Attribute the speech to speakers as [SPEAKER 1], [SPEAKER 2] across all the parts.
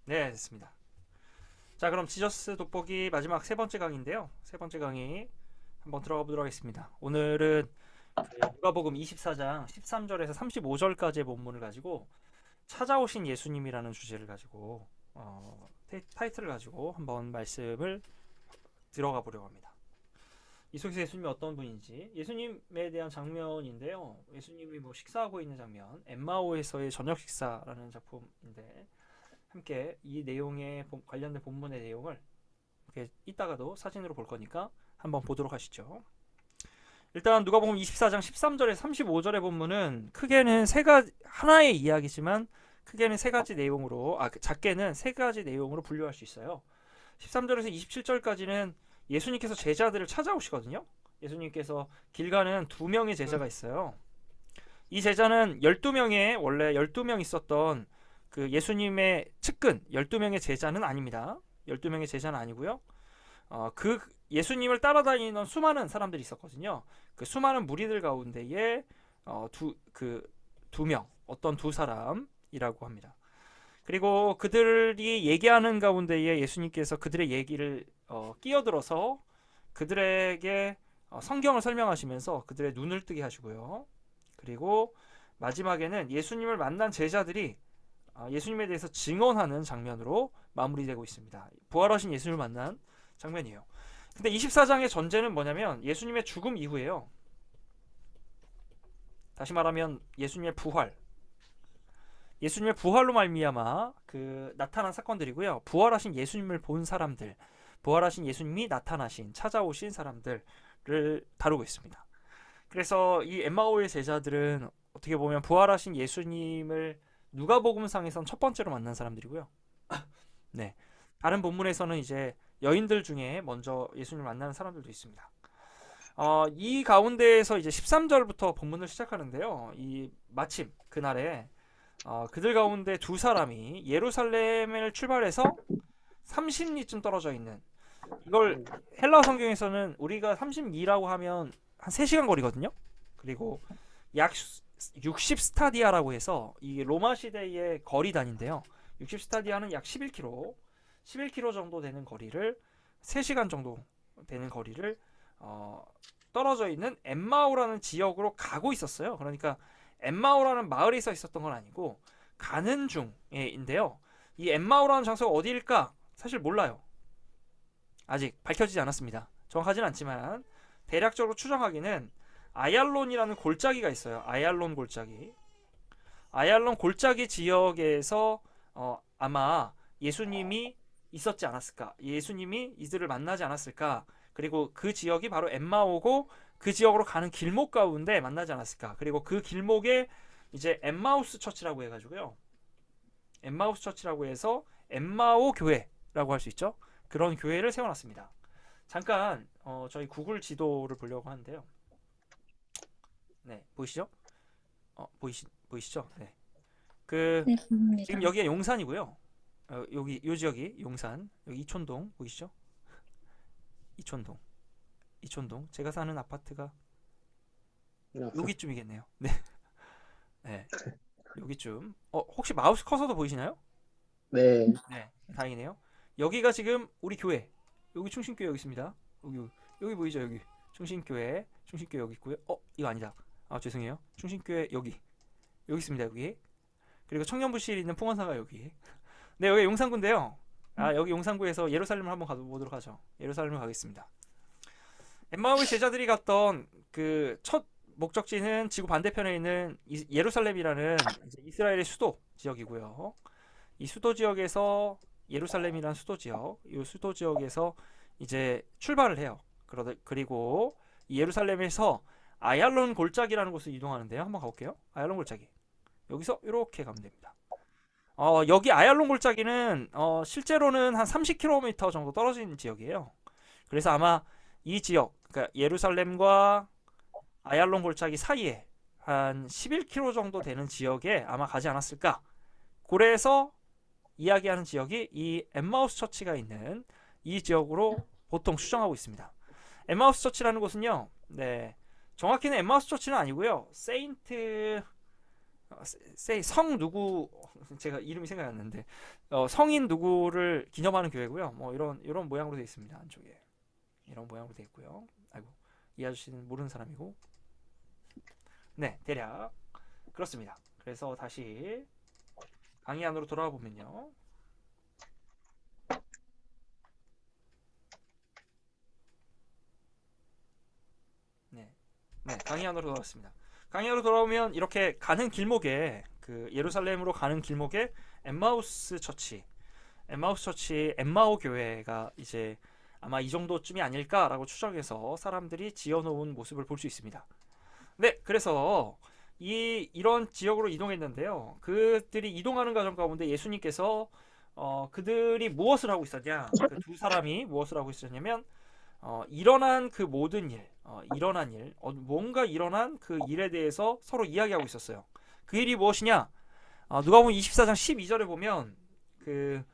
[SPEAKER 1] 네, 됐습니다. 자, 그럼 지저스 돋보기 마지막 세 번째 강의인데요. 세 번째 강의 한번 들어가 보도록 하겠습니다. 오늘은 그 누가복음 24장 13절에서 35절까지의 본문을 가지고 찾아오신 예수님이라는 주제를 가지고 타이틀을 가지고 한번 말씀을 들어가 보려고 합니다. 이 속에서 예수님이 어떤 분인지, 예수님에 대한 장면인데요. 예수님이 뭐 식사하고 있는 장면, 엠마오에서의 저녁 식사라는 작품인데, 함께 이 내용에 관련된 본문의 내용을 이렇게 이따가도 사진으로 볼 거니까 한번 보도록 하시죠. 일단 누가복음 24장 13절에서 35절의 본문은 크게는 세 가지, 하나의 이야기지만 크게는 세 가지 내용으로, 작게는 세 가지 내용으로 분류할 수 있어요. 13절에서 27절까지는 예수님께서 제자들을 찾아오시거든요. 예수님께서 길 가는 두 명의 제자가 있어요. 이 제자는 12명의 원래 12명 있었던 그 예수님의 측근 12명의 제자는 아닙니다. 12명의 제자는 아니고요. 그 예수님을 따라다니는 수많은 사람들이 있었거든요. 그 수많은 무리들 가운데에 두 명, 어떤 두 사람이라고 합니다. 그리고 그들이 얘기하는 가운데에 예수님께서 그들의 얘기를 끼어들어서 그들에게 성경을 설명하시면서 그들의 눈을 뜨게 하시고요. 그리고 마지막에는 예수님을 만난 제자들이 예수님에 대해서 증언하는 장면으로 마무리되고 있습니다. 부활하신 예수님을 만난 장면이에요. 근데 24장의 전제는 뭐냐면 예수님의 죽음 이후에요. 다시 말하면 예수님의 부활, 예수님의 부활로 말미암아 그 나타난 사건들이고요. 부활하신 예수님을 본 사람들, 부활하신 예수님이 나타나신 찾아오신 사람들을 다루고 있습니다. 그래서 이 엠마오의 제자들은 어떻게 보면 부활하신 예수님을 누가복음상에선 첫 번째로 만난 사람들이고요. 네. 다른 본문에서는 이제 여인들 중에 먼저 예수님을 만나는 사람들도 있습니다. 이 가운데에서 이제 13절부터 본문을 시작하는데요. 이 마침 그날에 그들 가운데 두 사람이 예루살렘을 출발해서 30리쯤 떨어져 있는, 이걸 헬라어 성경에서는 우리가 32라고 하면 한 3시간 거리거든요. 그리고 약 60스타디아라고 해서 이 로마 시대의 거리 단인데요. 60스타디아는 약 11km 정도 되는 거리를 3시간 정도 되는 거리를 떨어져 있는 엠마오라는 지역으로 가고 있었어요. 그러니까 엠마오라는 마을에 있었던 건 아니고 가는 중인데요. 이 엠마오라는 장소가 어디일까? 사실 몰라요. 아직 밝혀지지 않았습니다. 정확하진 않지만 대략적으로 추정하기는 아얄론이라는 골짜기가 있어요. 아얄론 골짜기. 아얄론 골짜기 지역에서 아마 예수님이 있었지 않았을까? 예수님이 이들을 만나지 않았을까? 그리고 그 지역이 바로 엠마오고 그 지역으로 가는 길목 가운데 만나지 않았을까? 그리고 그 길목에 이제 엠마우스 처치라고 해가지고요. 엠마우스 처치라고 해서 엠마오 교회라고 할 수 있죠. 그런 교회를 세워놨습니다. 잠깐 저희 구글 지도를 보려고 하는데요. 네, 보이시죠? 보이시죠? 네. 그
[SPEAKER 2] 네,
[SPEAKER 1] 지금
[SPEAKER 2] 봅니다.
[SPEAKER 1] 여기가 용산이고요. 여기 요 지역이 용산, 여기 이촌동 보이시죠? 이촌동, 이촌동. 제가 사는 아파트가 여기쯤이겠네요. 네, 네, 여기쯤. 혹시 마우스 커서도 보이시나요?
[SPEAKER 3] 네.
[SPEAKER 1] 네, 다행이네요. 여기가 지금 우리 교회. 여기 충신교회 여기 있습니다. 여기 보이죠? 여기 충신교회 여기 있고요. 이거 아니다. 죄송해요. 충신교회 여기 있습니다. 여기. 그리고 청년부실 있는 풍원사가 여기. 네, 여기 용산구인데요. 여기 용산구에서 예루살렘을 한번 가보도록 하죠. 예루살렘을 가겠습니다. 엠마오의 제자들이 갔던 그 첫 목적지는 지구 반대편에 있는 예루살렘이라는 이제 이스라엘의 수도 지역이고요. 이 수도 지역에서 예루살렘이라는 수도 지역, 이 수도 지역에서 이제 출발을 해요. 그리고 이 예루살렘에서 아얄론 골짜기라는 곳을 이동하는데요. 한번 가볼게요. 아얄론 골짜기. 여기서 이렇게 가면 됩니다. 여기 아얄론 골짜기는 실제로는 한 30km 정도 떨어진 지역이에요. 그래서 아마 이 지역, 그러니까 예루살렘과 아얄론 골짜기 사이에 한 11km 정도 되는 지역에 아마 가지 않았을까. 그래서 이야기하는 지역이 이 엠마우스 처치가 있는 이 지역으로 보통 추정하고 있습니다. 엠마우스 처치라는 곳은요, 네, 정확히는 엠마우스 처치는 아니고요, 세인트 성 누구 제가 이름이 생각이 안 나는데 성인 누구를 기념하는 교회고요. 뭐 이런 모양으로 되어 있습니다. 안쪽에 이런 모양으로 되어 있고요. 아이고 이 아저씨는 모르는 사람이고 네 대략 그렇습니다. 그래서 다시 강의 안으로 돌아와 보면요. 네, 네 강의 안으로 돌아왔습니다. 강의 안으로 돌아오면 이렇게 가는 길목에 그 예루살렘으로 가는 길목에 엠마우스 처치 엠마오 교회가 이제 아마 이 정도쯤이 아닐까라고 추정해서 사람들이 지어놓은 모습을 볼 수 있습니다. 네, 그래서 이런 지역으로 이동했는데요. 그들이 이동하는 과정 가운데 예수님께서 그들이 무엇을 하고 있었냐? 그 두 사람이 무엇을 하고 있었냐면 일어난 그 모든 일, 뭔가 일어난 그 일에 대해서 서로 이야기하고 있었어요. 그 일이 무엇이냐? 누가복음 24장 12절에 보면 그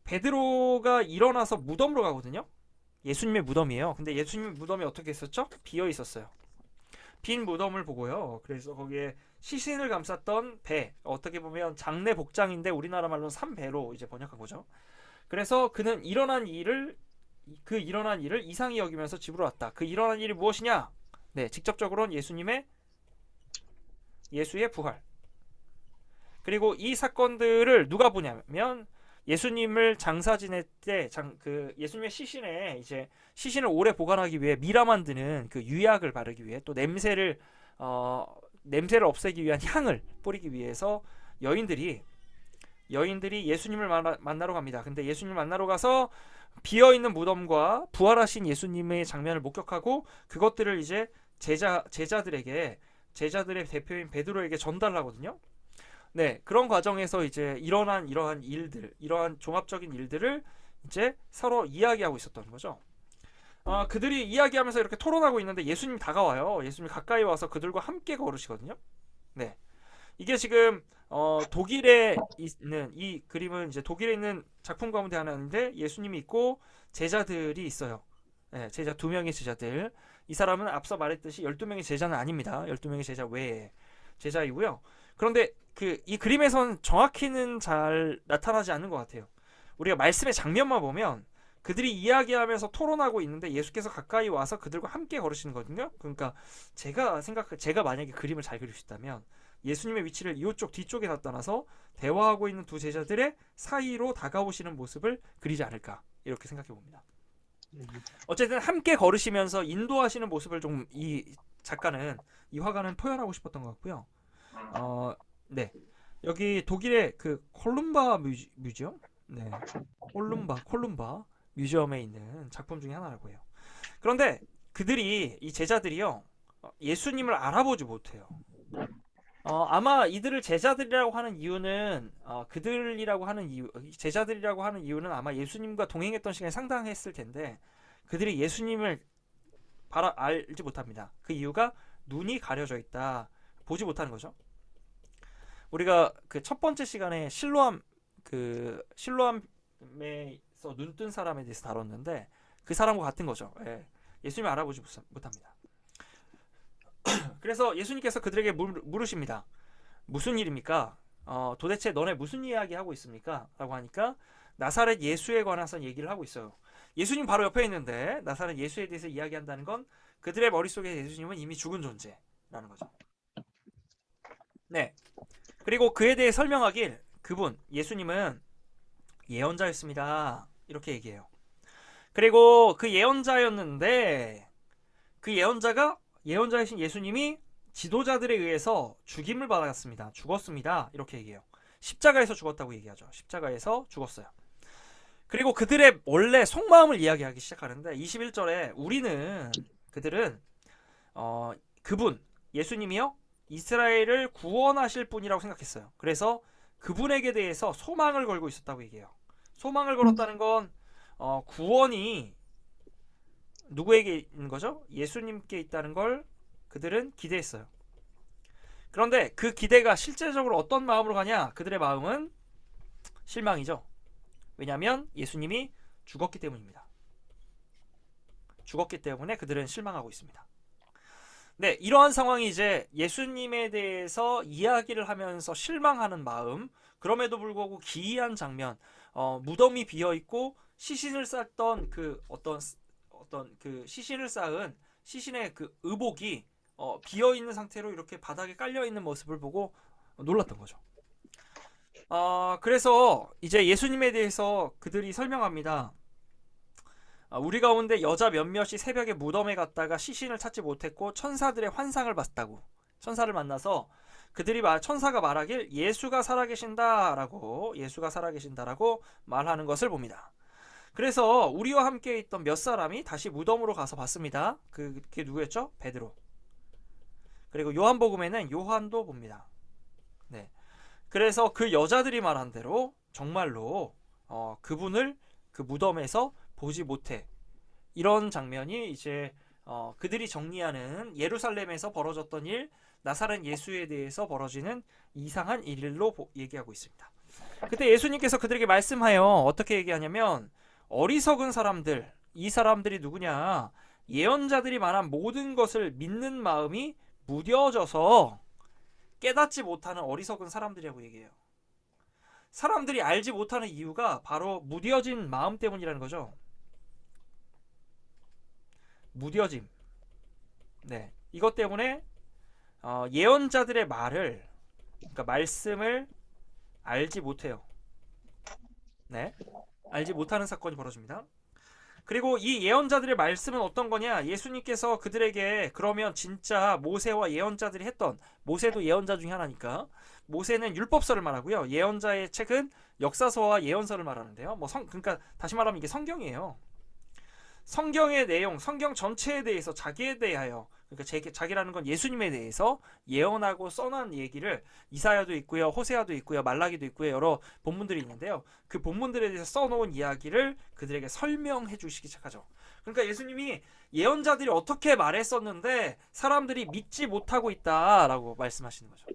[SPEAKER 1] 베드로가 일어나서 무덤으로 가거든요. 예수님의 무덤이에요. 근데 예수님의 무덤이 어떻게 있었죠? 비어 있었어요. 빈 무덤을 보고요. 그래서 거기에 시신을 감쌌던 배, 어떻게 보면 장례 복장인데 우리나라 말로는 삼배로 이제 번역한 거죠. 그래서 그는 일어난 일을 이상히 여기면서 집으로 왔다. 그 일어난 일이 무엇이냐? 네, 직접적으로는 예수의 부활. 그리고 이 사건들을 누가 보냐면 예수님을 장사 지낼 때 예수님의 시신에 이제 시신을 오래 보관하기 위해 미라 만드는 그 유약을 바르기 위해 또 냄새를 없애기 위한 향을 뿌리기 위해서 여인들이 예수님을 만나러 갑니다. 근데 예수님을 만나러 가서 비어 있는 무덤과 부활하신 예수님의 장면을 목격하고 그것들을 이제 제자들의 대표인 베드로에게 전달하거든요. 네, 그런 과정에서 이제 일어난 이러한 종합적인 일들을 이제 서로 이야기하고 있었던 거죠. 그들이 이야기하면서 이렇게 토론하고 있는데 예수님 다가와요. 예수님 가까이 와서 그들과 함께 걸으시거든요. 네, 이게 지금 독일에 있는 이 그림은 이제 독일에 있는 작품 가운데 하나인데 예수님이 있고 제자들이 있어요. 네, 제자 2명의 제자들. 이 사람은 앞서 말했듯이 12명의 제자는 아닙니다. 12명의 제자 외에 제자이고요. 그런데 이 그림에선 정확히는 잘 나타나지 않는 것 같아요. 우리가 말씀의 장면만 보면 그들이 이야기하면서 토론하고 있는데 예수께서 가까이 와서 그들과 함께 걸으시는 거거든요. 그러니까 제가 만약에 그림을 잘 그릴 수 있다면 예수님의 위치를 이쪽 뒤쪽에 갖다 놔서 대화하고 있는 두 제자들의 사이로 다가오시는 모습을 그리지 않을까 이렇게 생각해 봅니다. 어쨌든 함께 걸으시면서 인도하시는 모습을 좀 이 화가는 표현하고 싶었던 것 같고요. 네, 여기 독일의 그 콜룸바 뮤지엄, 네, 콜룸바 뮤지엄에 있는 작품 중에 하나라고 해요. 그런데 이 제자들이요, 예수님을 알아보지 못해요. 아마 이들을 제자들이라고 하는 이유는 제자들이라고 하는 이유는 아마 예수님과 동행했던 시간이 상당했을 텐데 그들이 예수님을 알지 못합니다. 그 이유가 눈이 가려져 있다, 보지 못하는 거죠. 우리가 그 첫 번째 시간에 실로암에서 눈 뜬 사람에 대해서 다뤘는데 그 사람과 같은 거죠. 예수님을 알아보지 못합니다. 그래서 예수님께서 그들에게 물으십니다. 무슨 일입니까? 도대체 너네 무슨 이야기 하고 있습니까? 라고 하니까 나사렛 예수에 관해서 얘기를 하고 있어요. 예수님 바로 옆에 있는데 나사렛 예수에 대해서 이야기한다는 건 그들의 머릿속에 예수님은 이미 죽은 존재라는 거죠. 네. 그리고 그에 대해 설명하길 예수님은 예언자였습니다. 이렇게 얘기해요. 그리고 그 예언자였는데 그 예언자이신 예수님이 지도자들에 의해서 죽임을 받았습니다. 죽었습니다. 이렇게 얘기해요. 십자가에서 죽었다고 얘기하죠. 십자가에서 죽었어요. 그리고 그들의 원래 속마음을 이야기하기 시작하는데 21절에 그들은 예수님이요 이스라엘을 구원하실 분이라고 생각했어요. 그래서 그분에게 대해서 소망을 걸고 있었다고 얘기해요. 소망을 걸었다는 건 구원이 누구에게 있는 거죠? 예수님께 있다는 걸 그들은 기대했어요. 그런데 그 기대가 실제적으로 어떤 마음으로 가냐? 그들의 마음은 실망이죠. 왜냐하면 예수님이 죽었기 때문입니다. 죽었기 때문에 그들은 실망하고 있습니다. 네, 이러한 상황이 이제 예수님에 대해서 이야기를 하면서 실망하는 마음, 그럼에도 불구하고 기이한 장면, 무덤이 비어 있고 시신을 쌌던 그 어떤 그 시신을 쌓은 시신의 그 의복이 비어 있는 상태로 이렇게 바닥에 깔려 있는 모습을 보고 놀랐던 거죠. 그래서 이제 예수님에 대해서 그들이 설명합니다. 우리 가운데 여자 몇몇이 새벽에 무덤에 갔다가 시신을 찾지 못했고 천사들의 환상을 봤다고. 천사를 만나서 천사가 말하길 예수가 살아계신다라고 말하는 것을 봅니다. 그래서 우리와 함께 있던 몇 사람이 다시 무덤으로 가서 봤습니다. 그게 누구였죠? 베드로. 그리고 요한복음에는 요한도 봅니다. 네. 그래서 그 여자들이 말한 대로 정말로 그분을 그 무덤에서 보지 못해. 이런 장면이 이제 그들이 정리하는 예루살렘에서 벌어졌던 일, 나사렛 예수에 대해서 벌어지는 이상한 일로 얘기하고 있습니다. 그때 예수님께서 그들에게 말씀하여 어떻게 얘기하냐면, 어리석은 사람들, 이 사람들이 누구냐? 예언자들이 말한 모든 것을 믿는 마음이 무뎌져서 깨닫지 못하는 어리석은 사람들이라고 얘기해요. 사람들이 알지 못하는 이유가 바로 무뎌진 마음 때문이라는 거죠. 무뎌짐. 네, 이것 때문에 예언자들의 그러니까 말씀을 알지 못해요. 네, 알지 못하는 사건이 벌어집니다. 그리고 이 예언자들의 말씀은 어떤 거냐? 예수님께서 그들에게 그러면 진짜 모세와 예언자들이 했던, 모세도 예언자 중에 하나니까, 모세는 율법서를 말하고요. 예언자의 책은 역사서와 예언서를 말하는데요. 그러니까 다시 말하면 이게 성경이에요. 성경의 내용, 성경 전체에 대해서 자기에 대하여, 그러니까 자기라는 건 예수님에 대해서 예언하고 써놓은 얘기를 이사야도 있고요, 호세아도 있고요, 말라기도 있고요, 여러 본문들이 있는데요. 그 본문들에 대해서 써놓은 이야기를 그들에게 설명해 주시기 시작하죠. 그러니까 예수님이 예언자들이 어떻게 말했었는데 사람들이 믿지 못하고 있다라고 말씀하시는 거죠.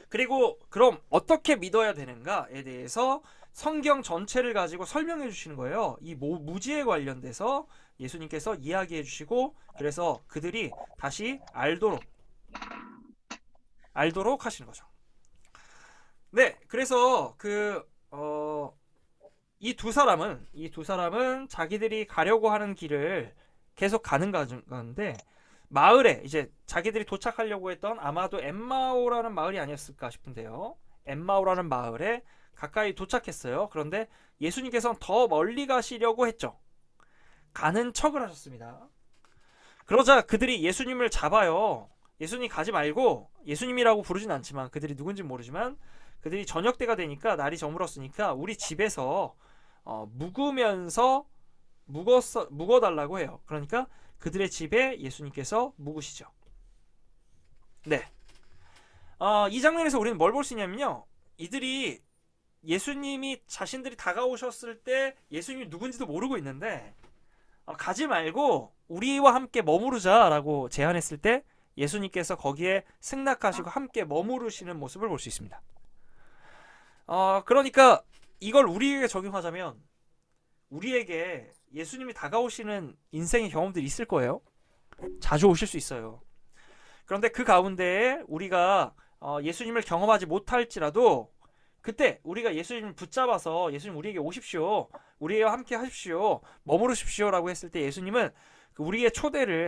[SPEAKER 1] 그리고 그럼 어떻게 믿어야 되는가에 대해서 성경 전체를 가지고 설명해 주시는 거예요. 이 무지에 관련돼서 예수님께서 이야기해 주시고, 그래서 그들이 다시 알도록 하시는 거죠. 네, 그래서 이 두 사람은 자기들이 가려고 하는 길을 계속 가는 가운데, 마을에 이제 자기들이 도착하려고 했던, 아마도 엠마오라는 마을이 아니었을까 싶은데요. 엠마오라는 마을에 가까이 도착했어요. 그런데 예수님께서는 더 멀리 가시려고 했죠. 가는 척을 하셨습니다. 그러자 그들이 예수님을 잡아요. 예수님 가지 말고, 예수님이라고 부르진 않지만, 그들이 누군지 모르지만, 그들이 저녁 때가 되니까, 날이 저물었으니까 우리 집에서 묵어달라고 해요. 그러니까 그들의 집에 예수님께서 묵으시죠. 네. 이 장면에서 우리는 뭘 볼 수 있냐면요, 이들이 예수님이 자신들이 다가오셨을 때 예수님이 누군지도 모르고 있는데, 가지 말고 우리와 함께 머무르자라고 제안했을 때 예수님께서 거기에 승낙하시고 함께 머무르시는 모습을 볼 수 있습니다. 그러니까 이걸 우리에게 적용하자면, 우리에게 예수님이 다가오시는 인생의 경험들이 있을 거예요. 자주 오실 수 있어요. 그런데 그 가운데에 우리가 예수님을 경험하지 못할지라도, 그때 우리가 예수님을 붙잡아서 예수님 우리에게 오십시오, 우리와 함께 하십시오, 머무르십시오 라고 했을 때 예수님은 우리의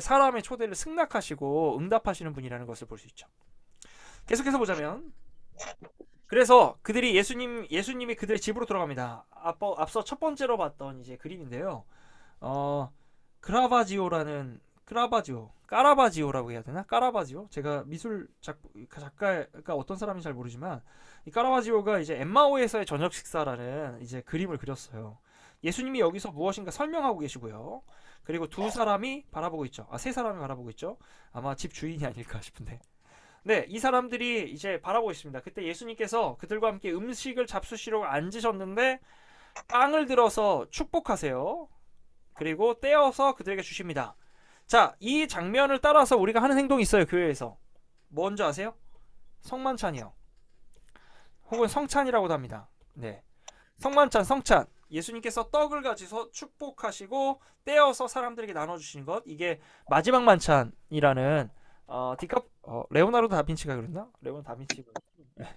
[SPEAKER 1] 사람의 초대를 승낙하시고 응답하시는 분이라는 것을 볼 수 있죠. 계속해서 보자면, 그래서 그들이 예수님이 그들의 집으로 들어갑니다. 앞서 첫 번째로 봤던 이제 그림인데요. 까라바지오라고 해야 되나? 까라바지오? 제가 미술 작가가 어떤 사람인지 잘 모르지만, 이 까라바지오가 이제 엠마오에서의 저녁 식사라는 이제 그림을 그렸어요. 예수님이 여기서 무엇인가 설명하고 계시고요. 그리고 세 사람이 바라보고 있죠. 아마 집 주인이 아닐까 싶은데. 네, 이 사람들이 이제 바라보고 있습니다. 그때 예수님께서 그들과 함께 음식을 잡수시려고 앉으셨는데, 빵을 들어서 축복하세요. 그리고 떼어서 그들에게 주십니다. 자, 이 장면을 따라서 우리가 하는 행동이 있어요, 교회에서. 뭔지 아세요? 성만찬이요. 혹은 성찬이라고도 합니다. 네. 성만찬, 성찬. 예수님께서 떡을 가지고 축복하시고 떼어서 사람들에게 나눠주시는 것, 이게 마지막 만찬이라는 레오나르도 다빈치가 그렸나? 레오나르도 다빈치가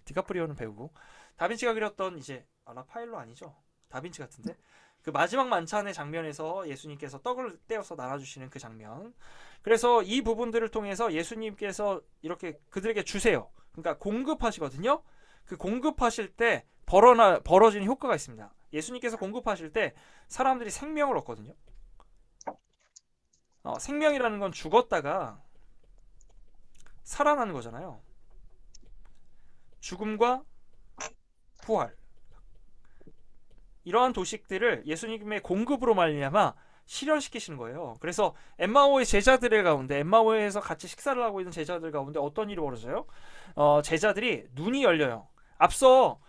[SPEAKER 1] 디카프리오는 배우고 다빈치가 그렸던 이제 라파엘로 아니죠? 다빈치 같은데 그 마지막 만찬의 장면에서 예수님께서 떡을 떼어서 나눠주시는 그 장면. 그래서 이 부분들을 통해서 예수님께서 이렇게 그들에게 주세요. 그러니까 공급하시거든요. 그 공급하실 때 벌어지는 효과가 있습니다. 예수님께서 공급하실 때 사람들이 생명을 얻거든요. 생명이라는 건 죽었다가 살아나는 거잖아요. 죽음과 부활. 이러한 도식들을 예수님의 공급으로 말미암아 실현시키시는 거예요. 그래서 엠마오의 제자들의 가운데, 엠마오에서 같이 식사를 하고 있는 제자들 가운데 어떤 일이 벌어져요? 제자들이 눈이 열려요. 앞서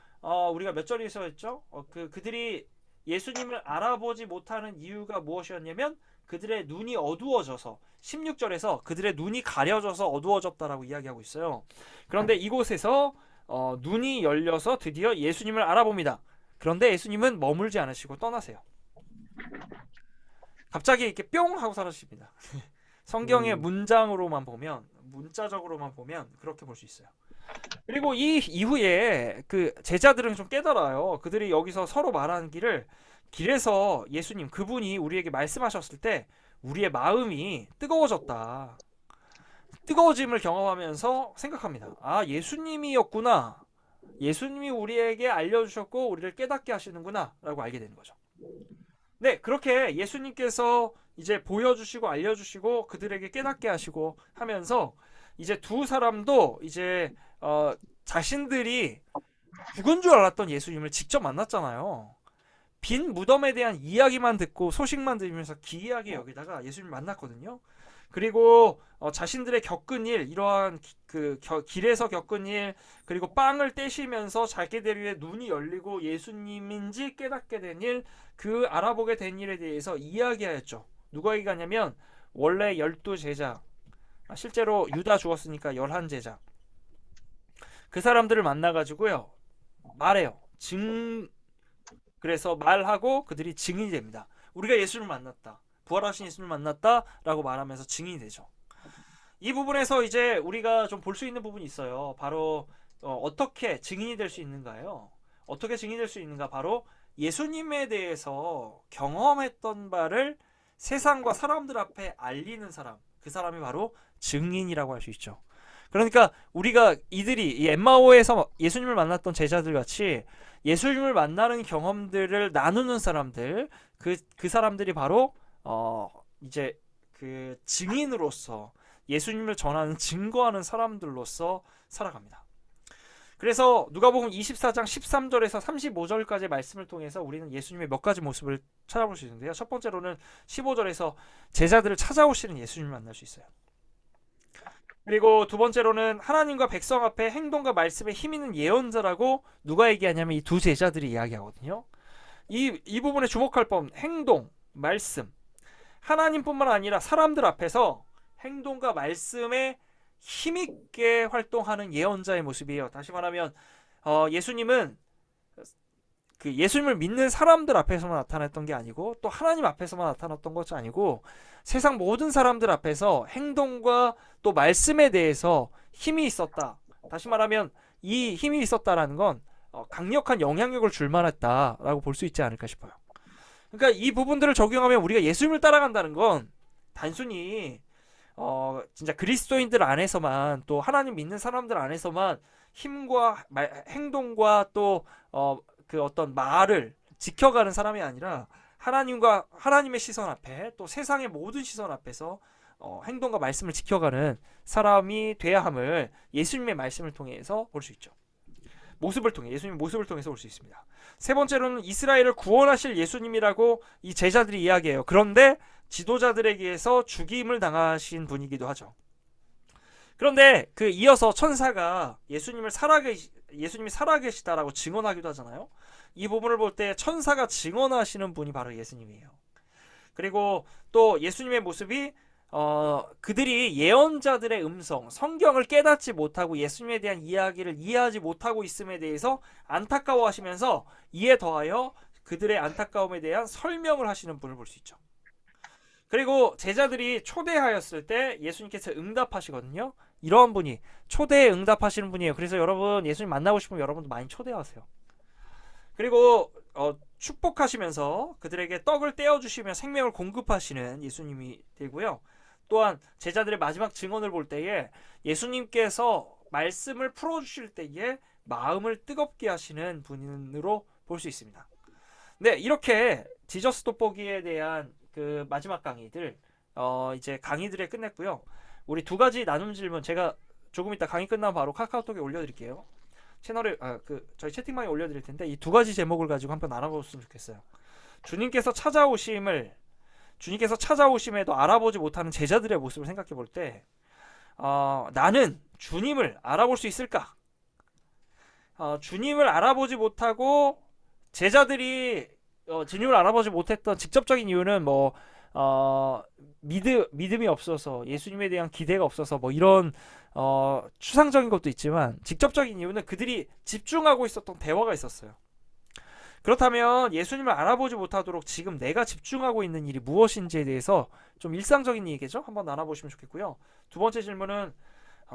[SPEAKER 1] 우리가 몇 절에서 했죠? 그들이 예수님을 알아보지 못하는 이유가 무엇이었냐면 그들의 눈이 어두워져서 16절에서 그들의 눈이 가려져서 어두워졌다라고 이야기하고 있어요. 그런데 이곳에서 눈이 열려서 드디어 예수님을 알아봅니다. 그런데 예수님은 머물지 않으시고 떠나세요. 갑자기 이렇게 뿅 하고 사라집니다. 성경의 문장으로만 보면, 문자적으로만 보면 그렇게 볼 수 있어요. 그리고 이 이후에 그 제자들은 좀 깨달아요. 그들이 여기서 서로 말하는 길에서 예수님 그분이 우리에게 말씀하셨을 때 우리의 마음이 뜨거워졌다. 뜨거워짐을 경험하면서 생각합니다. 아, 예수님이었구나. 예수님이 우리에게 알려주셨고 우리를 깨닫게 하시는구나 라고 알게 되는 거죠. 네, 그렇게 예수님께서 이제 보여주시고 알려주시고 그들에게 깨닫게 하시고 하면서 이제 두 사람도 이제 자신들이 죽은 줄 알았던 예수님을 직접 만났잖아요. 빈 무덤에 대한 이야기만 듣고 소식만 들으면서 기이하게 여기다가 예수님 만났거든요. 그리고 자신들의 겪은 일, 이러한 길에서 겪은 일, 그리고 빵을 떼시면서 자기 대리에 눈이 열리고 예수님인지 깨닫게 된 일, 그 알아보게 된 일에 대해서 이야기하였죠. 누가 얘기하냐면 원래 12제자, 실제로 유다 죽었으니까 11제자, 그 사람들을 만나가지고요 말해요. 그래서 말하고 그들이 증인이 됩니다. 우리가 예수를 만났다, 부활하신 예수를 만났다 라고 말하면서 증인이 되죠. 이 부분에서 이제 우리가 좀 볼 수 있는 부분이 있어요. 바로 어떻게 증인이 될 수 있는가요? 어떻게 증인이 될 수 있는가? 바로 예수님에 대해서 경험했던 바를 세상과 사람들 앞에 알리는 사람, 그 사람이 바로 증인이라고 할 수 있죠. 그러니까 우리가 이 엠마오에서 예수님을 만났던 제자들 같이 예수님을 만나는 경험들을 나누는 사람들, 그 사람들이 바로 이제 그 증인으로서 예수님을 전하는, 증거하는 사람들로서 살아갑니다. 그래서 누가복음 24장 13절에서 35절까지의 말씀을 통해서 우리는 예수님의 몇 가지 모습을 찾아볼 수 있는데요. 첫 번째로는 15절에서 제자들을 찾아오시는 예수님을 만날 수 있어요. 그리고 두 번째로는 하나님과 백성 앞에 행동과 말씀에 힘 있는 예언자라고 누가 얘기하냐면 이 두 제자들이 이야기하거든요. 이 부분에 주목할 법, 행동, 말씀. 하나님뿐만 아니라 사람들 앞에서 행동과 말씀에 힘있게 활동하는 예언자의 모습이에요. 다시 말하면 예수님은 그 예수님을 믿는 사람들 앞에서만 나타났던 게 아니고 또 하나님 앞에서만 나타났던 것이 아니고 세상 모든 사람들 앞에서 행동과 또 말씀에 대해서 힘이 있었다. 다시 말하면 이 힘이 있었다라는 건 강력한 영향력을 줄 만했다라고 볼 수 있지 않을까 싶어요. 그러니까 이 부분들을 적용하면 우리가 예수님을 따라간다는 건 단순히 진짜 그리스도인들 안에서만, 또 하나님 믿는 사람들 안에서만 힘과 행동과 또 그 어떤 말을 지켜가는 사람이 아니라 하나님의 시선 앞에, 또 세상의 모든 시선 앞에서 행동과 말씀을 지켜가는 사람이 돼야 함을 예수님의 말씀을 통해서 볼 수 있죠. 예수님의 모습을 통해서 볼 수 있습니다. 세 번째로는 이스라엘을 구원하실 예수님이라고 이 제자들이 이야기해요. 그런데 지도자들에게서 죽임을 당하신 분이기도 하죠. 그런데 이어서 천사가 예수님이 살아계시다라고 증언하기도 하잖아요. 이 부분을 볼 때 천사가 증언하시는 분이 바로 예수님이에요. 그리고 또 예수님의 모습이 그들이 예언자들의 음성, 성경을 깨닫지 못하고 예수님에 대한 이야기를 이해하지 못하고 있음에 대해서 안타까워하시면서 이에 더하여 그들의 안타까움에 대한 설명을 하시는 분을 볼 수 있죠. 그리고 제자들이 초대하였을 때 예수님께서 응답하시거든요. 이러한 분이 초대에 응답하시는 분이에요. 그래서 여러분 예수님 만나고 싶으면 여러분도 많이 초대하세요. 그리고 축복하시면서 그들에게 떡을 떼어주시며 생명을 공급하시는 예수님이 되고요. 또한 제자들의 마지막 증언을 볼 때에 예수님께서 말씀을 풀어주실 때에 마음을 뜨겁게 하시는 분으로 볼 수 있습니다. 네, 이렇게 지저스 돋보기에 대한 그 마지막 강의들 이제 강의들에 끝냈고요. 우리 두 가지 나눔 질문 제가 조금 이따 강의 끝나면 바로 카카오톡에 올려드릴게요. 채널에 저희 채팅방에 올려드릴 텐데 이 두 가지 제목을 가지고 한번 나눠봤으면 좋겠어요. 주님께서 찾아오심에도 알아보지 못하는 제자들의 모습을 생각해 볼 때 나는 주님을 알아볼 수 있을까? 주님을 알아보지 못하고 제자들이 주님을 알아보지 못했던 직접적인 이유는 믿음이 없어서 예수님에 대한 기대가 없어서 이런 추상적인 것도 있지만 직접적인 이유는 그들이 집중하고 있었던 대화가 있었어요. 그렇다면 예수님을 알아보지 못하도록 지금 내가 집중하고 있는 일이 무엇인지에 대해서 좀 일상적인 얘기죠. 한번 나눠보시면 좋겠고요. 두 번째 질문은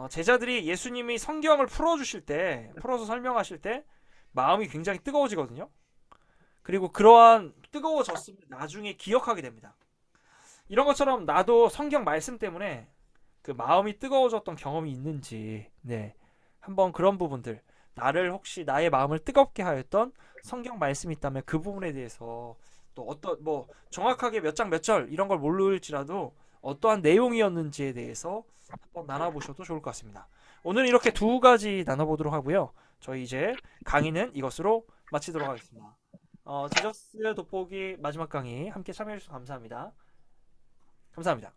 [SPEAKER 1] 제자들이 예수님이 성경을 풀어서 설명하실 때 마음이 굉장히 뜨거워지거든요. 그리고 그러한 뜨거워졌으면 나중에 기억하게 됩니다. 이런 것처럼 나도 성경 말씀 때문에 그 마음이 뜨거워졌던 경험이 있는지 한번 그런 부분들 혹시 나의 마음을 뜨겁게 하였던 성경 말씀이 있다면 그 부분에 대해서 또 정확하게 몇 장 몇 절 이런 걸 모를지라도 어떠한 내용이었는지에 대해서 한번 나눠보셔도 좋을 것 같습니다. 오늘 이렇게 두 가지 나눠보도록 하고요. 저희 이제 강의는 이것으로 마치도록 하겠습니다. 지저스 돋보기 마지막 강의 함께 참여해주셔서 감사합니다. 감사합니다.